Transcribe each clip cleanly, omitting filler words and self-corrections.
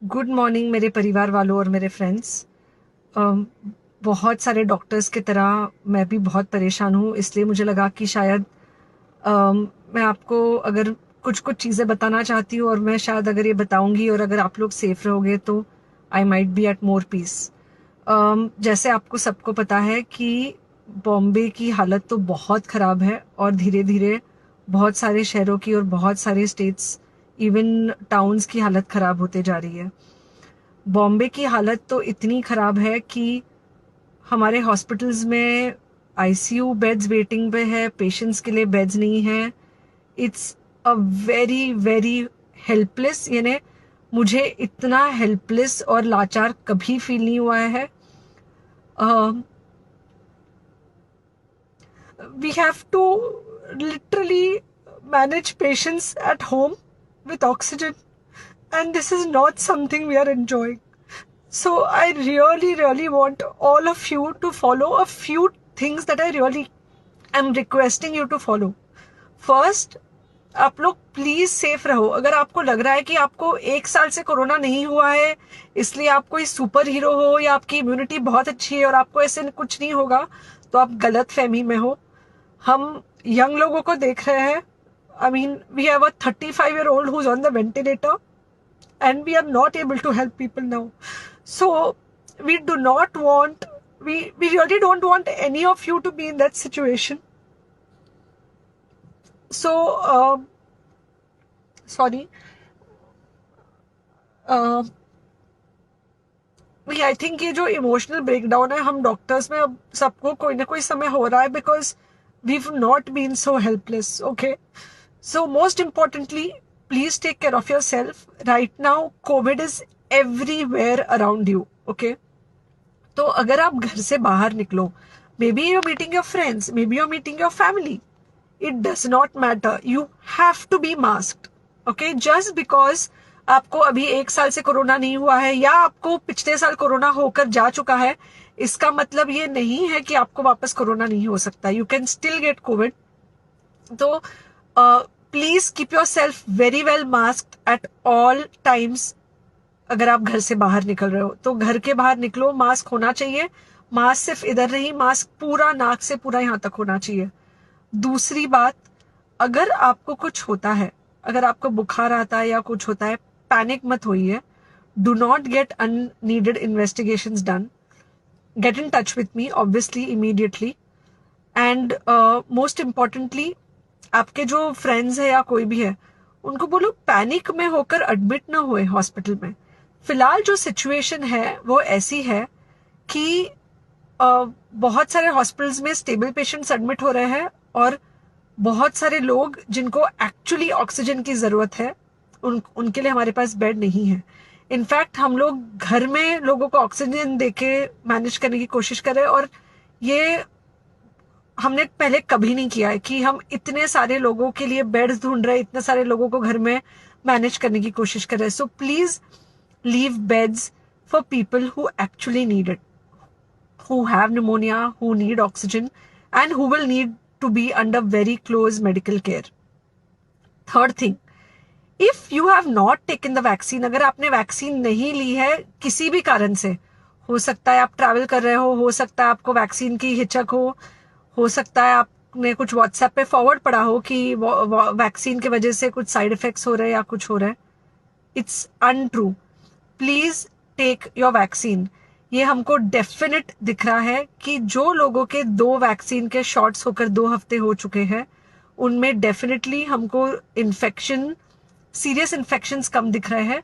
Good morning मेरे परिवार वालों और मेरे फ्रेंड्स। बहुत सारे डॉक्टर्स की तरह मैं भी बहुत परेशान हूँ, इसलिए मुझे लगा कि शायद मैं आपको अगर कुछ कुछ चीज़ें बताना चाहती हूँ, और मैं शायद अगर ये बताऊंगी और अगर आप लोग सेफ रहोगे तो I might be at more peace. जैसे आपको सबको पता है कि बॉम्बे की हालत तो बहुत ख़राब है, और धीरे धीरे बहुत सारे शहरों की और बहुत सारे स्टेट्स, इवन टाउन्स की हालत ख़राब होते जा रही है। बॉम्बे की हालत तो इतनी ख़राब है कि हमारे हॉस्पिटल्स में आईसीयू बेड्स वेटिंग पे है, पेशेंट्स के लिए बेड्स नहीं है। It's a very very helpless, यानी मुझे इतना हेल्पलेस और लाचार कभी फील नहीं हुआ है। We have to literally manage patients at home with oxygen, and this is not something we are enjoying. So I really, really want all of you to follow a few things that I really am requesting you to follow. First, आप लोग please safe रहो। अगर आपको लग रहा है कि आपको 1 साल से कोरोना नहीं हुआ है, इसलिए आप कोई सुपर हीरो हो या आपकी इम्यूनिटी बहुत अच्छी है और आपको ऐसे कुछ नहीं होगा, तो आप गलत फहमी में हो। हम यंग लोगों को देख रहे हैं। I mean, we have a 35-year-old who's on the ventilator, and we are not able to help people now. So we do not want, we really don't want any of you to be in that situation. So sorry, I think ये जो emotional breakdown है हम doctors में अब सबको कोई ना कोई समय हो रहा है, because we not been so helpless. Okay, so most importantly, please take care of yourself. Right now COVID is everywhere around you. Okay, तो अगर आप घर से बाहर निकलो, may be you're meeting your friends, may be you're meeting your family, it does not matter, you have to be masked. Okay, just because आपको अभी 1 साल से कोरोना नहीं हुआ है या आपको पिछले साल कोरोना होकर जा चुका है, इसका मतलब ये नहीं है कि आपको वापस कोरोना नहीं हो सकता। You can still get covid. तो please keep your self very well masked at all times. अगर आप घर से बाहर निकल रहे हो तो घर के बाहर निकलो, मास्क होना चाहिए। मास्क सिर्फ इधर नहीं, मास्क पूरा नाक से पूरा यहाँ तक होना चाहिए। दूसरी बात, अगर आपको कुछ होता है, अगर आपको बुखार आता है या कुछ होता है, पैनिक मत होइए। Do not get unneeded investigations done. Get in touch with me obviously immediately. And most importantly, आपके जो फ्रेंड्स है या कोई भी है, उनको बोलो पैनिक में होकर एडमिट ना हुए हॉस्पिटल में। फिलहाल जो सिचुएशन है वो ऐसी है कि बहुत सारे हॉस्पिटल्स में स्टेबल पेशेंट्स एडमिट हो रहे हैं, और बहुत सारे लोग जिनको एक्चुअली ऑक्सीजन की जरूरत है, उनके लिए हमारे पास बेड नहीं है। इनफैक्ट हम लोग घर में लोगों को ऑक्सीजन देके मैनेज करने की कोशिश कर रहे हैं, और ये हमने पहले कभी नहीं किया है कि हम इतने सारे लोगों के लिए बेड्स ढूंढ रहे हैं, इतने सारे लोगों को घर में मैनेज करने की कोशिश कर रहे हैं। So please leave beds for people who actually need it, who have pneumonia, who need oxygen, and who will need to be under very close medical care. Third thing, if you have not taken the vaccine, अगर आपने vaccine नहीं ली है किसी भी कारण से, हो सकता है आप ट्रैवल कर रहे हो सकता है आपको वैक्सीन की हिचक हो सकता है आपने कुछ व्हाट्सएप पे फॉरवर्ड पढ़ा हो कि वैक्सीन की वजह से कुछ साइड इफेक्ट्स हो रहे हैं या कुछ हो रहा है। It's untrue. Please take your vaccine. ये हमको डेफिनेट दिख रहा है कि जो लोगों के 2 वैक्सीन के शॉट्स होकर 2 हफ्ते हो चुके हैं, उनमें डेफिनेटली हमको इन्फेक्शन, सीरियस इन्फेक्शंस कम दिख रहे हैं,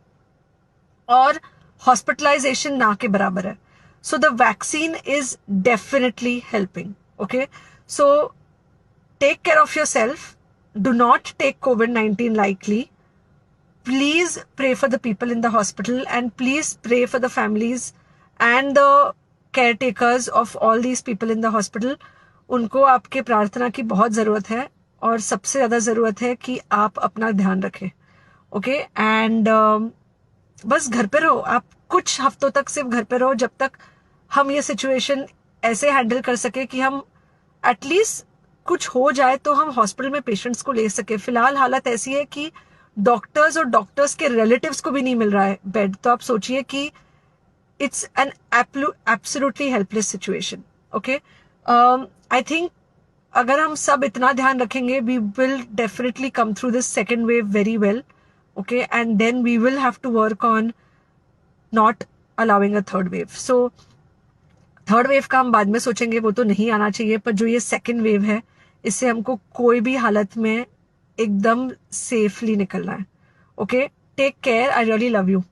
और हॉस्पिटलाइजेशन ना के बराबर है। So the vaccine is definitely helping. Okay, so take care of yourself. Do not take COVID-19 lightly. Please pray for the people in the hospital, and please pray for the families and the caretakers of all these people in the hospital. उनको आपके प्रार्थना की बहुत ज़रूरत है, और सबसे ज़्यादा ज़रूरत है कि आप अपना ध्यान रखें। ओके, एंड बस घर पे रहो। आप कुछ हफ्तों तक सिर्फ घर पे रहो, जब तक हम ये सिचुएशन ऐसे हैंडल कर सके कि हम एटलीस्ट कुछ हो जाए तो हम हॉस्पिटल में पेशेंट्स को ले सके। फिलहाल हालत ऐसी है कि डॉक्टर्स और डॉक्टर्स के रिलेटिव्स को भी नहीं मिल रहा है बेड, तो आप सोचिए कि it's an absolutely helpless situation. Okay, I think अगर हम सब इतना ध्यान रखेंगे, we will definitely come through this second wave very well. Okay, and then we will have to work on not allowing a third wave. So third wave का हम बाद में सोचेंगे, वो तो नहीं आना चाहिए, पर जो ये सेकेंड वेव है, इससे हमको कोई भी हालत में एकदम सेफली निकलना है. Okay, take care, I really love you.